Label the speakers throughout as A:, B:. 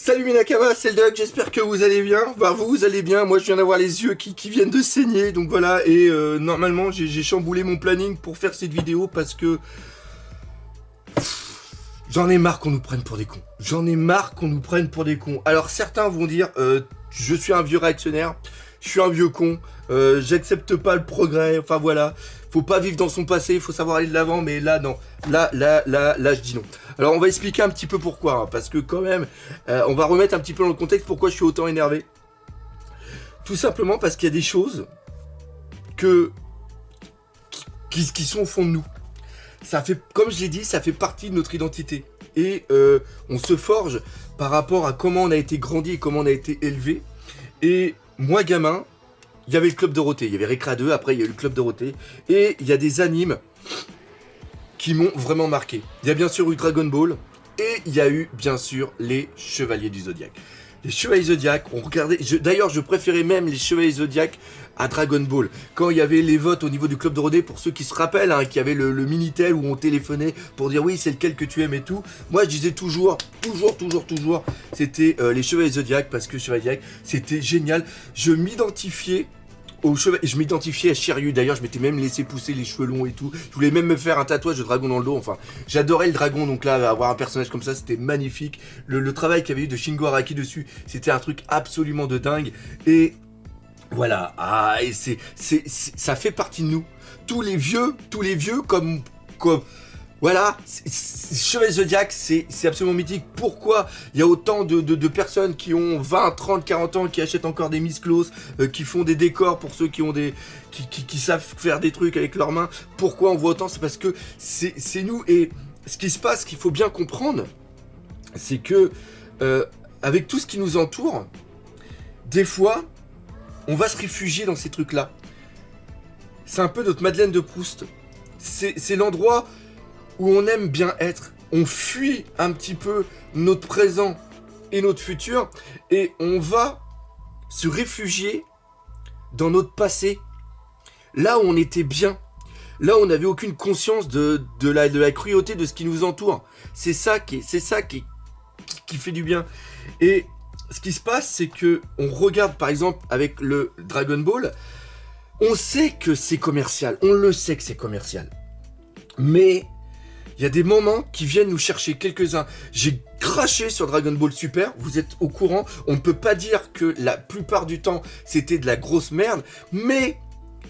A: Salut mes Nakamas, c'est le Doc, j'espère que vous allez bien. Bah vous allez bien, moi je viens d'avoir les yeux qui viennent de saigner, donc voilà. Et normalement j'ai chamboulé mon planning pour faire cette vidéo parce que j'en ai marre qu'on nous prenne pour des cons. J'en ai marre qu'on nous prenne pour des cons. Alors certains vont dire, je suis un vieux réactionnaire, je suis un vieux con, j'accepte pas le progrès, enfin voilà. Faut pas vivre dans son passé, faut savoir aller de l'avant, mais là non. Là, je dis non. Alors on va expliquer un petit peu pourquoi, hein, parce que quand même, on va remettre un petit peu dans le contexte pourquoi je suis autant énervé. Tout simplement parce qu'il y a des choses qui sont au fond de nous. Ça fait, comme je l'ai dit, ça fait partie de notre identité. Et on se forge par rapport à comment on a été grandi et comment on a été élevé. Et moi, gamin, il y avait le Club Dorothée, il y avait Récréa 2, après il y a eu le Club Dorothée. Et il y a des animes qui m'ont vraiment marqué. Il y a bien sûr eu Dragon Ball, et il y a eu bien sûr les Chevaliers du Zodiaque. Les Chevaliers Zodiac, on regardait. D'ailleurs, je préférais même les Chevaliers Zodiac à Dragon Ball. Quand il y avait les votes au niveau du Club Dorothée, pour ceux qui se rappellent, hein, qu'il y avait le Minitel où on téléphonait pour dire oui, c'est lequel que tu aimes et tout. Moi, je disais toujours, c'était les Chevaliers Zodiac parce que Chevalier Zodiac, c'était génial. Je m'identifiais je m'identifiais à Shiryu, d'ailleurs je m'étais même laissé pousser les cheveux longs et tout, je voulais même me faire un tatouage de dragon dans le dos, enfin j'adorais le dragon, donc là avoir un personnage comme ça c'était magnifique, le travail qu'il y avait eu de Shingo Araki dessus, c'était un truc absolument de dingue, et voilà, et ça fait partie de nous, tous les vieux comme voilà, Chevalier Zodiac, c'est absolument mythique. Pourquoi il y a autant de personnes qui ont 20, 30, 40 ans, qui achètent encore des Miss Close, qui font des décors pour ceux qui ont qui savent faire des trucs avec leurs mains. Pourquoi on voit autant? C'est parce que c'est nous. Et ce qui se passe, qu'il faut bien comprendre, c'est que avec tout ce qui nous entoure, des fois, on va se réfugier dans ces trucs-là. C'est un peu notre Madeleine de Proust. C'est l'endroit où on aime bien être, on fuit un petit peu notre présent et notre futur, et on va se réfugier dans notre passé, là où on était bien, là où on n'avait aucune conscience de la cruauté de ce qui nous entoure. C'est ça qui fait du bien. Et ce qui se passe, c'est que on regarde par exemple avec le Dragon Ball, on sait que c'est commercial, on le sait que c'est commercial, mais il y a des moments qui viennent nous chercher, quelques-uns. J'ai craché sur Dragon Ball Super, vous êtes au courant. On ne peut pas dire que la plupart du temps, c'était de la grosse merde. Mais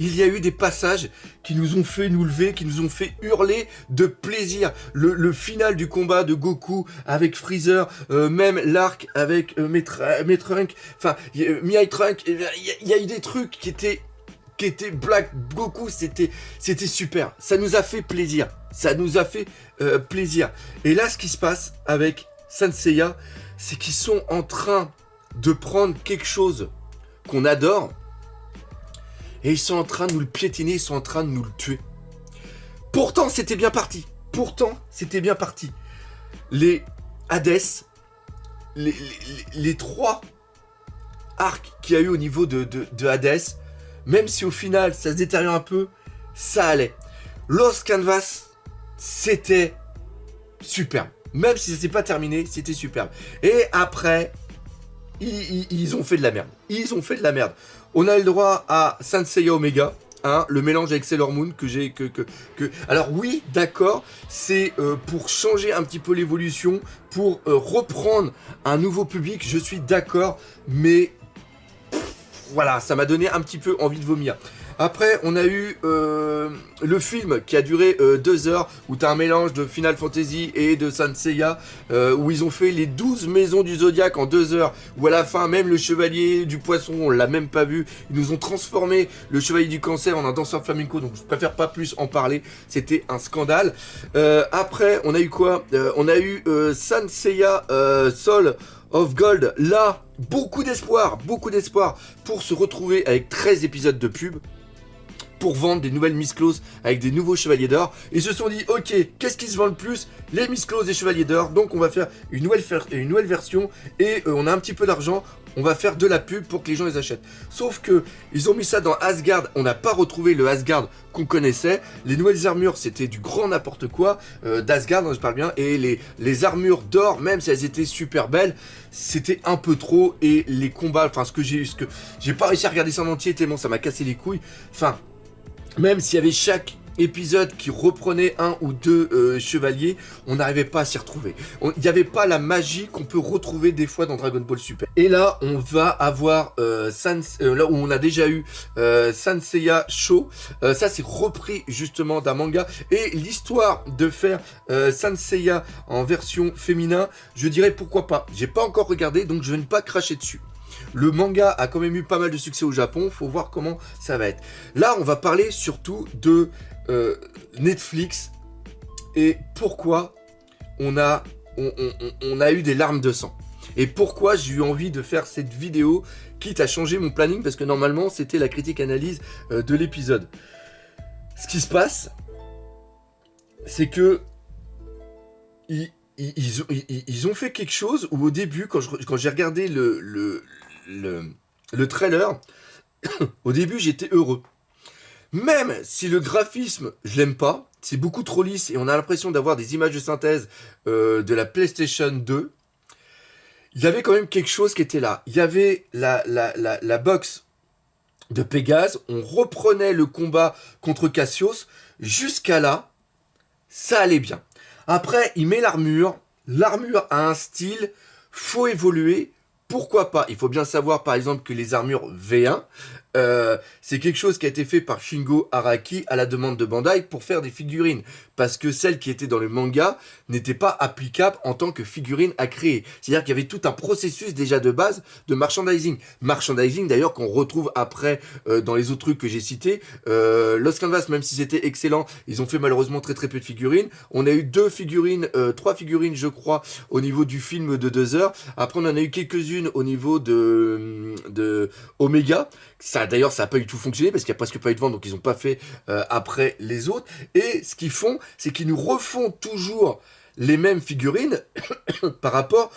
A: il y a eu des passages qui nous ont fait nous lever, qui nous ont fait hurler de plaisir. Le final du combat de Goku avec Freezer, même l'arc avec Trunk, enfin, Mihai Trunk, il y a eu des trucs qui étaient Black Goku, c'était super. Ça nous a fait plaisir. Ça nous a fait plaisir. Et là, ce qui se passe avec Saint Seiya, c'est qu'ils sont en train de prendre quelque chose qu'on adore et ils sont en train de nous le piétiner, ils sont en train de nous le tuer. Pourtant, c'était bien parti. Les Hades, les trois arcs qu'il y a eu au niveau de Hades, même si au final ça se détériore un peu, ça allait. Lost Canvas, c'était superbe. Même si ça s'est pas terminé, c'était superbe. Et après, ils ont fait de la merde. On a eu le droit à Saint Seiya Omega, hein, le mélange avec Sailor Moon Alors oui, d'accord, c'est pour changer un petit peu l'évolution, pour reprendre un nouveau public, je suis d'accord, mais voilà, ça m'a donné un petit peu envie de vomir. Après, on a eu le film qui a duré 2 heures, où tu as un mélange de Final Fantasy et de Saint Seiya, où ils ont fait les 12 maisons du Zodiaque en 2 heures, où à la fin, même le Chevalier du Poisson, on l'a même pas vu. Ils nous ont transformé le Chevalier du Cancer en un danseur flamenco, donc je préfère pas plus en parler, c'était un scandale. Après, on a eu quoi? On a eu Saint Seiya Soul of Gold, là, beaucoup d'espoir pour se retrouver avec 13 épisodes de pub. pour vendre des nouvelles Mistclaws avec des nouveaux Chevaliers d'Or. Ils se sont dit, ok, qu'est-ce qui se vend le plus? Les Mistclaws et Chevaliers d'Or. Donc on va faire une nouvelle version et on a un petit peu d'argent. On va faire de la pub pour que les gens les achètent. Sauf que ils ont mis ça dans Asgard. On n'a pas retrouvé le Asgard qu'on connaissait. Les nouvelles armures, c'était du grand n'importe quoi. D'Asgard, je parle bien. Et les armures d'or, même si elles étaient super belles, c'était un peu trop. Et les combats, enfin ce que j'ai pas réussi à regarder ça en entier tellement ça m'a cassé les couilles. Enfin, même s'il y avait chaque épisode qui reprenait un ou deux chevaliers, on n'arrivait pas à s'y retrouver. Il n'y avait pas la magie qu'on peut retrouver des fois dans Dragon Ball Super. Et là, on va avoir là où on a déjà eu Sanseiya Show. Ça, c'est repris justement d'un manga. Et l'histoire de faire Sanseiya en version féminin, je dirais pourquoi pas. J'ai pas encore regardé, donc je vais ne pas cracher dessus. Le manga a quand même eu pas mal de succès au Japon, faut voir comment ça va être. Là, on va parler surtout de Netflix et pourquoi on a eu des larmes de sang. Et pourquoi j'ai eu envie de faire cette vidéo, quitte à changer mon planning, parce que normalement, c'était la critique-analyse de l'épisode. Ce qui se passe, c'est que ils ont fait quelque chose où au début, quand j'ai regardé le trailer, au début j'étais heureux. Même si le graphisme, je l'aime pas, c'est beaucoup trop lisse et on a l'impression d'avoir des images de synthèse de la PlayStation 2, il y avait quand même quelque chose qui était là. Il y avait la box de Pégase, on reprenait le combat contre Cassius, jusqu'à là, ça allait bien. Après, il met l'armure a un style, faut évoluer, pourquoi pas? Il faut bien savoir par exemple que les armures V1, c'est quelque chose qui a été fait par Shingo Araki à la demande de Bandai pour faire des figurines. Parce que celles qui étaient dans le manga n'étaient pas applicables en tant que figurines à créer. C'est-à-dire qu'il y avait tout un processus déjà de base de merchandising. Merchandising d'ailleurs qu'on retrouve après dans les autres trucs que j'ai cités. Lost Canvas, même si c'était excellent, ils ont fait malheureusement très peu de figurines. On a eu 3 figurines je crois au niveau du film de 2 heures. Après on en a eu quelques-unes au niveau de Omega. D'ailleurs, ça n'a pas du tout fonctionné parce qu'il n'y a presque pas eu de vente, donc ils n'ont pas fait après les autres. Et ce qu'ils font, c'est qu'ils nous refont toujours les mêmes figurines par rapport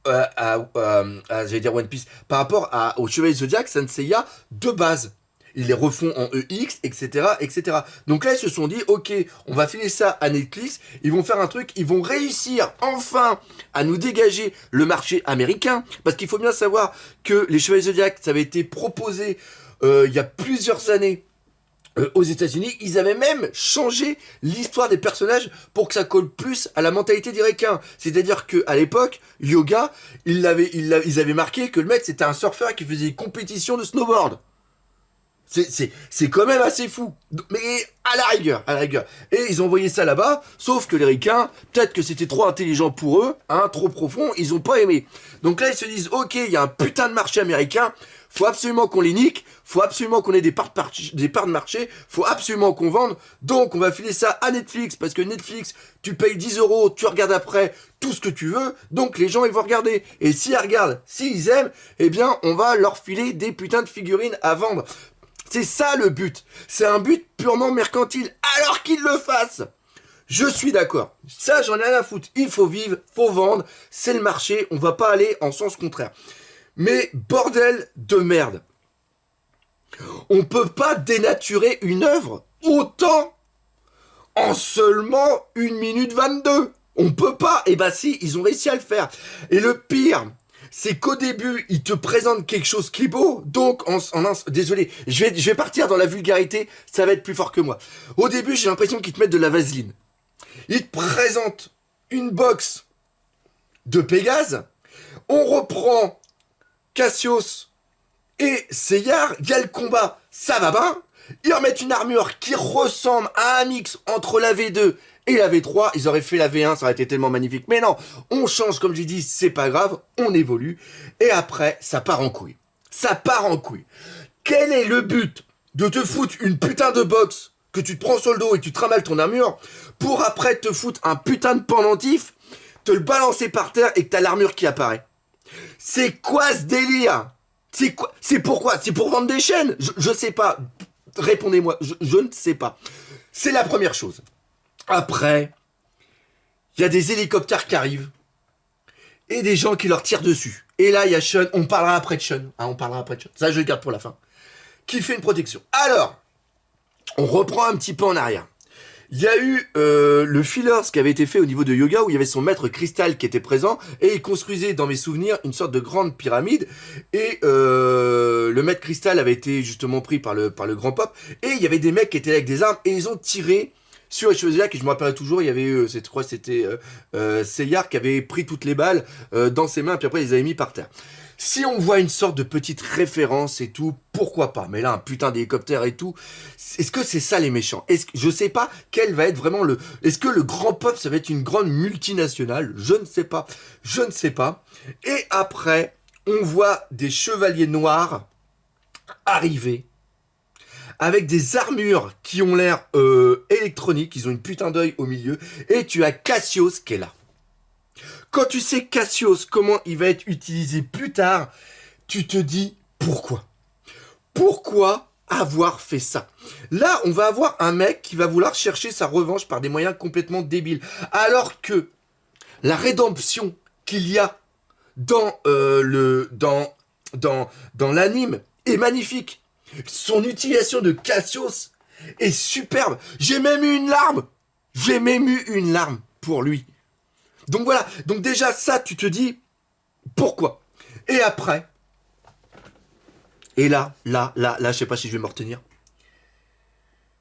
A: j'allais dire One Piece, par rapport au Chevalier Zodiac, Sanseiya de base. Ils les refont en EX, etc., etc. Donc là, ils se sont dit, ok, on va filer ça à Netflix, ils vont faire un truc, ils vont réussir enfin à nous dégager le marché américain, parce qu'il faut bien savoir que les Chevaliers Zodiac, ça avait été proposé il y a plusieurs années aux États-Unis. Ils avaient même changé l'histoire des personnages pour que ça colle plus à la mentalité des requins. C'est-à-dire que à l'époque, Yoga, ils avaient marqué que le mec c'était un surfeur qui faisait des compétitions de snowboard. C'est quand même assez fou. Mais à la rigueur. Et ils ont envoyé ça là-bas, sauf que les ricains, peut-être que c'était trop intelligent pour eux, trop profond, ils ont pas aimé. Donc là, ils se disent, ok, il y a un putain de marché américain, faut absolument qu'on les nique, faut absolument qu'on ait des parts de marché, faut absolument qu'on vende, donc on va filer ça à Netflix, parce que Netflix, tu payes 10 €, tu regardes après tout ce que tu veux, donc les gens ils vont regarder. Et s'ils regardent, s'ils aiment, eh bien on va leur filer des putains de figurines à vendre. C'est ça le but. C'est un but purement mercantile, alors qu'ils le fassent. Je suis d'accord. Ça, j'en ai rien à foutre. Il faut vivre, faut vendre. C'est le marché. On va pas aller en sens contraire. Mais bordel de merde. On peut pas dénaturer une œuvre autant en seulement 1 minute 22. On peut pas. Et bah si, ils ont réussi à le faire. Et le pire, c'est qu'au début, ils te présentent quelque chose qui est beau. Donc, désolé, je vais partir dans la vulgarité, ça va être plus fort que moi. Au début, j'ai l'impression qu'ils te mettent de la vaseline. Ils te présentent une box de Pégase. On reprend Cassius et Seyar. Il y a le combat, ça va bien. Ils remettent une armure qui ressemble à un mix entre la V2 et la V3, ils auraient fait la V1, ça aurait été tellement magnifique. Mais non, on change, comme j'ai dit, c'est pas grave, on évolue. Et après, ça part en couille. Ça part en couille. Quel est le but de te foutre une putain de box que tu te prends sur le dos et tu te ramales ton armure pour après te foutre un putain de pendentif, te le balancer par terre et que t'as l'armure qui apparaît? C'est quoi ce délire? C'est quoi? C'est pourquoi? C'est pour vendre des chaînes? Je sais pas. Répondez-moi, je ne sais pas. C'est la première chose. Après, il y a des hélicoptères qui arrivent et des gens qui leur tirent dessus. Et là, il y a Sean, on parlera après de Sean. On parlera après de Sean. Ça, je le garde pour la fin. Qui fait une protection. Alors, on reprend un petit peu en arrière. Il y a eu le fillers qui avait été fait au niveau de yoga où il y avait son maître cristal qui était présent et il construisait dans mes souvenirs une sorte de grande pyramide et le maître cristal avait été justement pris par le grand pop et il y avait des mecs qui étaient là avec des armes et ils ont tiré sur les chevaliers qui je me rappellerai toujours, il y avait eu, je crois que c'était Seyar qui avait pris toutes les balles dans ses mains puis après ils les avait mis par terre. Si on voit une sorte de petite référence et tout, pourquoi pas? Mais là, un putain d'hélicoptère et tout, est-ce que c'est ça les méchants? Je sais pas quel va être vraiment le... Est-ce que le grand pop, ça va être une grande multinationale? Je ne sais pas. Je ne sais pas. Et après, on voit des chevaliers noirs arriver avec des armures qui ont l'air électroniques. Ils ont une putain d'œil au milieu. Et tu as Cassius qui est là. Quand tu sais Cassius, comment il va être utilisé plus tard, tu te dis pourquoi? Pourquoi avoir fait ça? Là, on va avoir un mec qui va vouloir chercher sa revanche par des moyens complètement débiles. Alors que la rédemption qu'il y a dans dans l'anime est magnifique. Son utilisation de Cassius est superbe. J'ai même eu une larme. J'ai même eu une larme pour lui. Donc voilà, donc déjà ça, tu te dis, pourquoi? Et après, et là, je sais pas si je vais me retenir,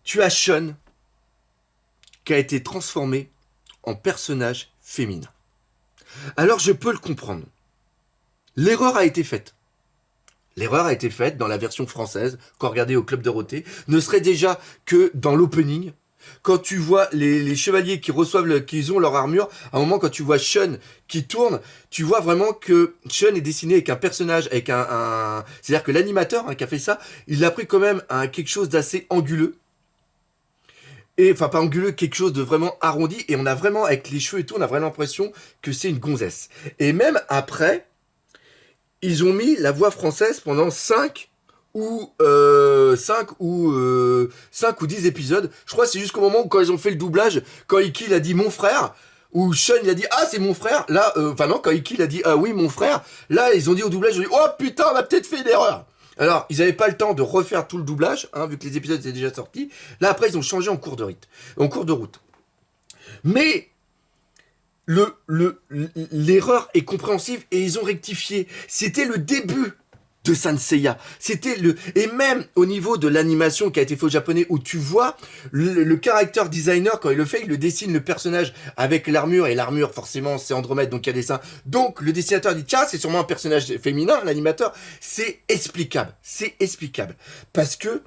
A: tu as Sean qui a été transformé en personnage féminin. Alors je peux le comprendre. L'erreur a été faite. L'erreur a été faite dans la version française, quand regardé au Club Dorothée, ne serait déjà que dans l'opening. Quand tu vois les chevaliers qui reçoivent, qui ont leur armure, à un moment quand tu vois Sean qui tourne, tu vois vraiment que Sean est dessiné avec un personnage, avec c'est-à-dire que l'animateur qui a fait ça, il l'a pris quand même à quelque chose d'assez anguleux. Et enfin pas anguleux, quelque chose de vraiment arrondi, et on a vraiment, avec les cheveux et tout, on a vraiment l'impression que c'est une gonzesse. Et même après, ils ont mis la voix française pendant 5 ou 10 épisodes. Je crois que c'est jusqu'au moment où quand ils ont fait le doublage, quand Iki il a dit mon frère, ou Sean il a dit ah c'est mon frère, là, enfin non, quand Iki il a dit ah oui mon frère, là ils ont dit au doublage, ils ont dit oh putain on a peut-être fait une erreur. Alors ils avaient pas le temps de refaire tout le doublage, vu que les épisodes étaient déjà sortis. Là après ils ont changé en cours de route. Mais l'erreur est compréhensive et ils ont rectifié. C'était le début de Saint Seiya. Et même au niveau de l'animation qui a été fait au japonais où tu vois le character designer quand il le fait, il le dessine le personnage avec l'armure et l'armure forcément c'est Andromède donc il y a des seins. Donc le dessinateur dit tiens, c'est sûrement un personnage féminin, l'animateur, c'est explicable parce que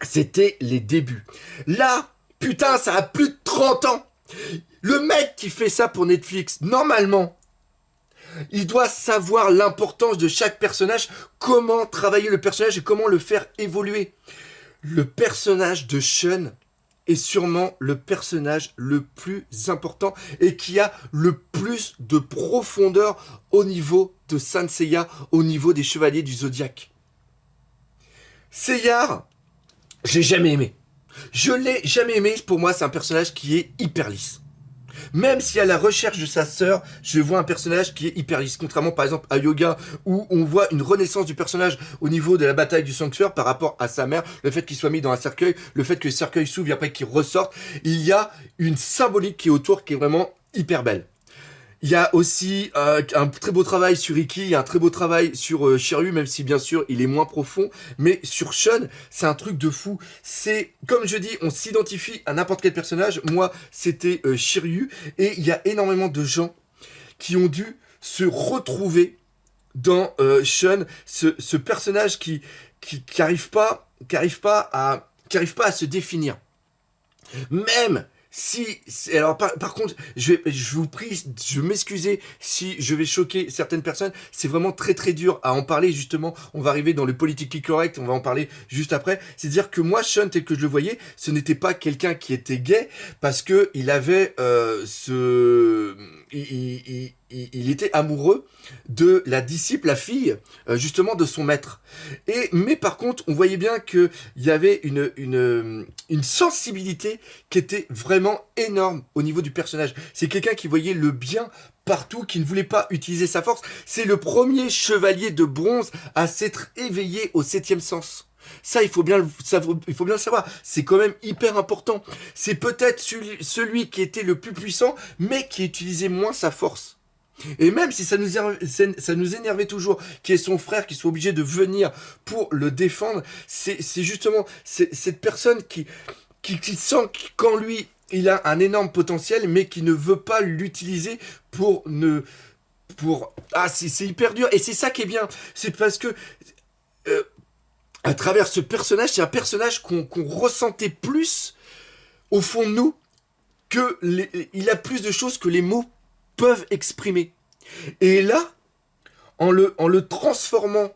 A: c'était les débuts. Là, putain, ça a plus de 30 ans. Le mec qui fait ça pour Netflix, normalement, il doit savoir l'importance de chaque personnage, comment travailler le personnage et comment le faire évoluer. Le personnage de Sean est sûrement le personnage le plus important et qui a le plus de profondeur au niveau de Saint Seiya, au niveau des Chevaliers du Zodiaque. Seyar, j'ai jamais aimé. Je l'ai jamais aimé, pour moi c'est un personnage qui est hyper lisse. Même si à la recherche de sa sœur, je vois un personnage qui est hyper lisse. Contrairement par exemple à Yoga, où on voit une renaissance du personnage au niveau de la bataille du sanctuaire par rapport à sa mère, le fait qu'il soit mis dans un cercueil, le fait que le cercueil s'ouvre et après qu'il ressorte, il y a une symbolique qui est autour qui est vraiment hyper belle. Il y a aussi un très beau travail sur Iki, il y a un très beau travail sur Shiryu, même si bien sûr il est moins profond, mais sur Sean, c'est un truc de fou. C'est, comme je dis, on s'identifie à n'importe quel personnage. Moi, c'était Shiryu, et il y a énormément de gens qui ont dû se retrouver dans Sean, ce personnage qui arrive pas à se définir. Même si, alors par contre, je vous prie, je m'excuser si je vais choquer certaines personnes, c'est vraiment très très dur à en parler justement, on va arriver dans le politically correct, on va en parler juste après, c'est-à-dire que moi, Sean, tel que je le voyais, ce n'était pas quelqu'un qui était gay, parce que il avait il était amoureux de la disciple, la fille, justement de son maître. Mais par contre, on voyait bien qu'il y avait une sensibilité qui était vraiment énorme au niveau du personnage. C'est quelqu'un qui voyait le bien partout, qui ne voulait pas utiliser sa force. C'est le premier chevalier de bronze à s'être éveillé au 7e sens. Ça, il faut bien le savoir. C'est quand même hyper important. C'est peut-être celui qui était le plus puissant, mais qui utilisait moins sa force. Et même si ça nous énervait toujours, qu'il y ait son frère qui soit obligé de venir pour le défendre, c'est justement cette personne qui sent qu'en lui, il a un énorme potentiel, mais qui ne veut pas l'utiliser c'est hyper dur. Et c'est ça qui est bien. C'est parce que à travers ce personnage, c'est un personnage qu'on ressentait plus au fond de nous, il a plus de choses que les mots peuvent exprimer. Et là, en le transformant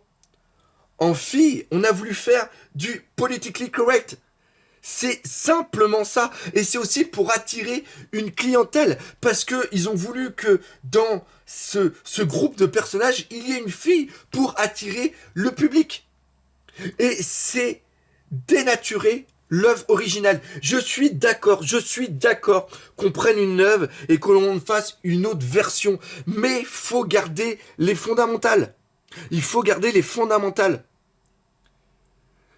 A: en fille, on a voulu faire du politically correct. C'est simplement ça. Et c'est aussi pour attirer une clientèle. Parce qu'ils ont voulu que dans ce groupe de personnages, il y ait une fille pour attirer le public. Et c'est dénaturer l'œuvre originale. Je suis d'accord qu'on prenne une œuvre et que l'on fasse une autre version. Mais faut garder les fondamentales. Il faut garder les fondamentales.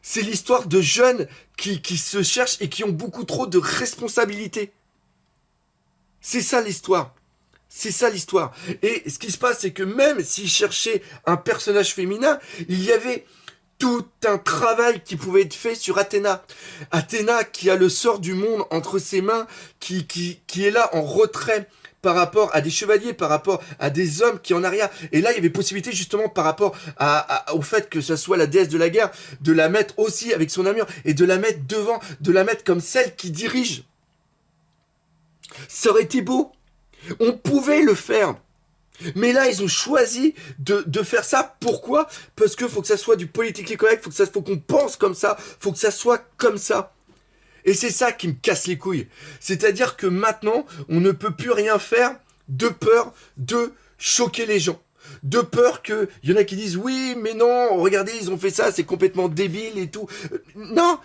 A: C'est l'histoire de jeunes qui se cherchent et qui ont beaucoup trop de responsabilités. C'est ça l'histoire. C'est ça l'histoire. Et ce qui se passe, c'est que même s'ils cherchaient un personnage féminin, il y avait tout un travail qui pouvait être fait sur Athéna. Athéna qui a le sort du monde entre ses mains, qui est là en retrait par rapport à des chevaliers, par rapport à des hommes qui en arrière. Et là, il y avait possibilité justement par rapport au fait que ça soit la déesse de la guerre, de la mettre aussi avec son armure et de la mettre devant, de la mettre comme celle qui dirige. Ça aurait été beau. On pouvait le faire. Mais là, ils ont choisi de faire ça. Pourquoi? Parce que faut que ça soit du politically correct, faut qu'on pense comme ça, faut que ça soit comme ça. Et c'est ça qui me casse les couilles. C'est-à-dire que maintenant, on ne peut plus rien faire de peur de choquer les gens. De peur qu'il y en a qui disent oui, mais non, regardez, ils ont fait ça, c'est complètement débile et tout. Non,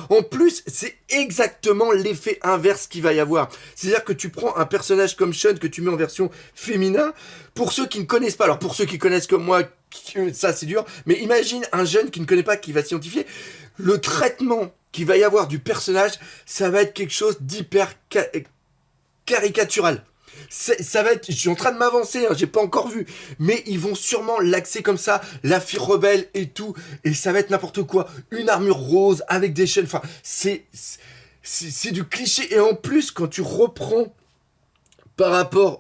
A: en plus, c'est exactement l'effet inverse qu'il va y avoir. C'est-à-dire que tu prends un personnage comme Sean que tu mets en version féminin, pour ceux qui ne connaissent pas, alors pour ceux qui connaissent comme moi, ça c'est dur, mais imagine un jeune qui ne connaît pas, qui va s'identifier, le traitement qu'il va y avoir du personnage, ça va être quelque chose d'hyper caricatural. Ça va être, je suis en train de m'avancer, hein, j'ai pas encore vu, mais ils vont sûrement l'axer comme ça, la fille rebelle et tout, et ça va être n'importe quoi, une armure rose avec des chaînes, enfin, c'est du cliché, et en plus, quand tu reprends par rapport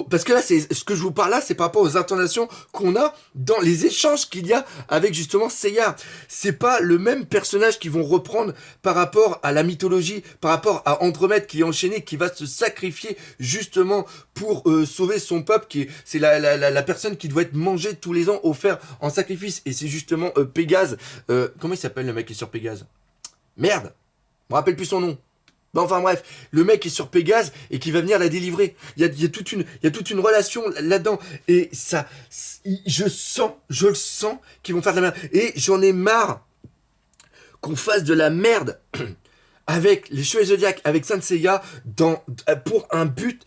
A: parce que là, c'est ce que je vous parle là, c'est par rapport aux intonations qu'on a dans les échanges qu'il y a avec justement Seiya. C'est pas le même personnage qu'ils vont reprendre par rapport à la mythologie, par rapport à Andromède qui est enchaîné, qui va se sacrifier justement pour sauver son peuple, c'est la personne qui doit être mangée tous les ans, offert en sacrifice, et c'est justement Pégase. Comment il s'appelle le mec qui est sur Pégase? Merde, je me rappelle plus son nom. Bon, enfin bref, le mec est sur Pégase et qui va venir la délivrer. Il y a toute une relation là-dedans. Et ça, je le sens qu'ils vont faire de la merde. Et j'en ai marre qu'on fasse de la merde avec les Chevaliers Zodiac, avec Saint Seiya, pour un but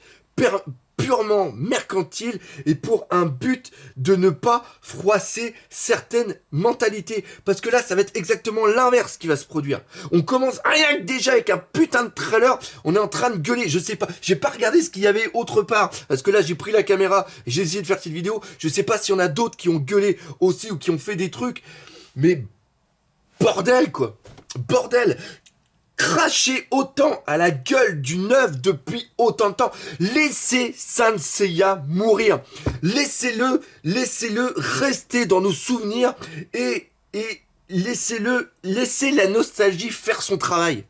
A: purement mercantile et pour un but de ne pas froisser certaines mentalités. Parce que là, ça va être exactement l'inverse qui va se produire. On commence rien que déjà avec un putain de trailer, on est en train de gueuler, je sais pas, j'ai pas regardé ce qu'il y avait autre part, parce que là, j'ai pris la caméra, j'ai essayé de faire cette vidéo, je sais pas s'il y en a d'autres qui ont gueulé aussi ou qui ont fait des trucs, mais bordel quoi, bordel. Cracher autant à la gueule d'une œuvre depuis autant de temps. Laissez Saint Seiya mourir. Laissez-le rester dans nos souvenirs et laissez la nostalgie faire son travail.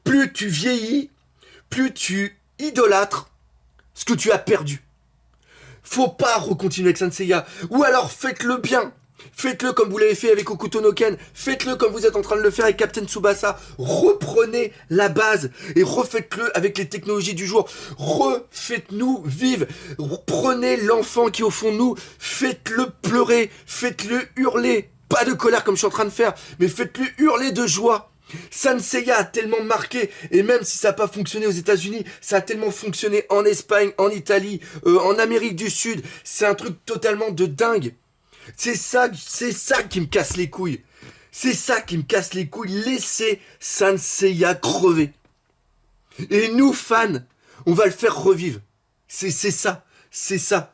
A: Plus tu vieillis, plus tu idolâtres ce que tu as perdu. Faut pas recontinuer avec Saint Seiya. Ou alors faites-le bien. Faites-le comme vous l'avez fait avec Hokuto no Ken. Faites-le comme vous êtes en train de le faire avec Captain Tsubasa. Reprenez la base et refaites-le avec les technologies du jour. Refaites-nous vivre. Prenez l'enfant qui est au fond de nous. Faites-le pleurer. Faites-le hurler. Pas de colère comme je suis en train de faire, mais faites-le hurler de joie. Saint Seiya a tellement marqué, et même si ça n'a pas fonctionné aux États-Unis, ça a tellement fonctionné en Espagne, en Italie, en Amérique du Sud. C'est un truc totalement de dingue. C'est ça qui me casse les couilles. C'est ça qui me casse les couilles. Laissez Saint Seiya crever. Et nous, fans, on va le faire revivre. C'est ça. C'est ça.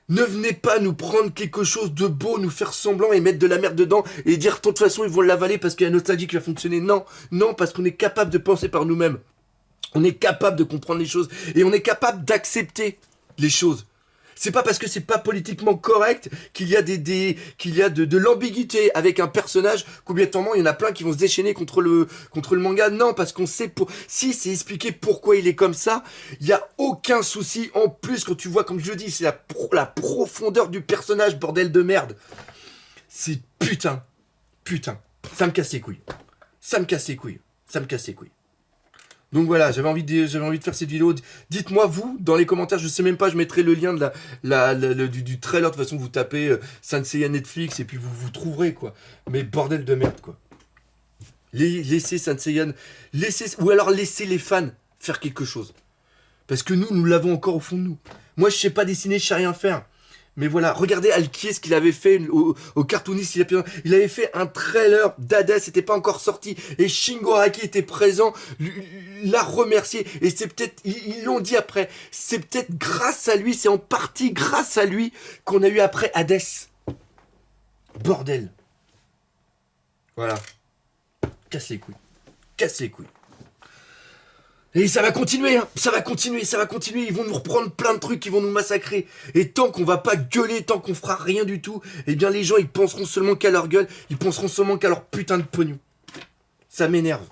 A: Ne venez pas nous prendre quelque chose de beau, nous faire semblant et mettre de la merde dedans et dire de toute façon ils vont l'avaler parce qu'il y a nostalgie qui va fonctionner. Non, non, parce qu'on est capable de penser par nous-mêmes. On est capable de comprendre les choses et on est capable d'accepter les choses. C'est pas parce que c'est pas politiquement correct qu'il y a de l'ambiguïté avec un personnage qu'obligatoirement il y en a plein qui vont se déchaîner contre le manga. Non, parce qu'on sait si c'est expliqué pourquoi il est comme ça, il y a aucun souci. En plus, quand tu vois, comme je le dis, c'est la profondeur du personnage, bordel de merde. C'est putain. Ça me casse les couilles. Ça me casse les couilles. Donc voilà, j'avais envie de faire cette vidéo. Dites-moi vous, dans les commentaires, je sais même pas, je mettrai le lien de du trailer. De toute façon, vous tapez Saint Seiya Netflix et puis vous trouverez quoi. Mais bordel de merde quoi. Laissez Saint Seiya, ou alors laissez les fans faire quelque chose. Parce que nous l'avons encore au fond de nous. Moi, je sais pas dessiner, je sais rien faire. Mais voilà, regardez Alki, ce qu'il avait fait au cartooniste, il avait fait un trailer d'Hadès, c'était pas encore sorti, et Shingo Araki était présent, l'a remercié, et c'est peut-être, ils l'ont dit après, c'est peut-être grâce à lui, c'est en partie grâce à lui qu'on a eu après Hades. Bordel. Voilà. Casse les couilles. Et ça va continuer, hein. Ça va continuer. Ils vont nous reprendre plein de trucs, ils vont nous massacrer. Et tant qu'on va pas gueuler, tant qu'on fera rien du tout, eh bien les gens, ils penseront seulement qu'à leur gueule, ils penseront seulement qu'à leur putain de pognon. Ça m'énerve.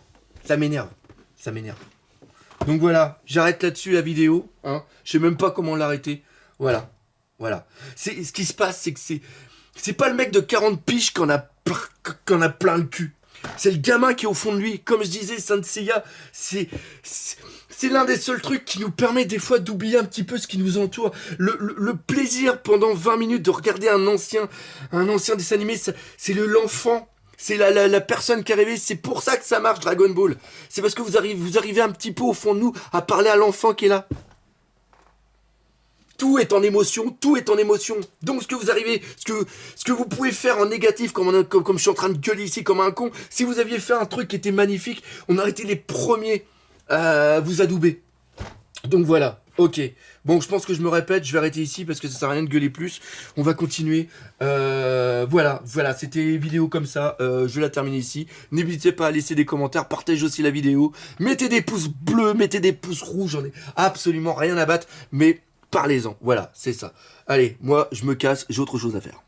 A: Donc voilà, j'arrête là-dessus la vidéo, hein. Je sais même pas comment l'arrêter. Voilà. Ce qui se passe, c'est que c'est pas le mec de 40 piges qu'on a plein le cul. C'est le gamin qui est au fond de lui. Comme je disais, Saint Seiya, c'est l'un des seuls trucs qui nous permet des fois d'oublier un petit peu ce qui nous entoure. Le plaisir pendant 20 minutes de regarder un ancien dessin animé, c'est l'enfant. C'est la personne qui est arrivée. C'est pour ça que ça marche, Dragon Ball. C'est parce que vous arrivez un petit peu au fond de nous à parler à l'enfant qui est là. Tout est en émotion. Donc ce que vous pouvez faire en négatif, comme je suis en train de gueuler ici comme un con, si vous aviez fait un truc qui était magnifique, on aurait été les premiers à vous adouber. Donc voilà, ok. Bon, je pense que je me répète, je vais arrêter ici parce que ça sert à rien de gueuler plus. On va continuer. Voilà, c'était une vidéo comme ça. Je vais la terminer ici. N'hésitez pas à laisser des commentaires, partagez aussi la vidéo. Mettez des pouces bleus, mettez des pouces rouges, j'en ai absolument rien à battre, mais parlez-en, voilà, c'est ça. Allez, moi, je me casse, j'ai autre chose à faire.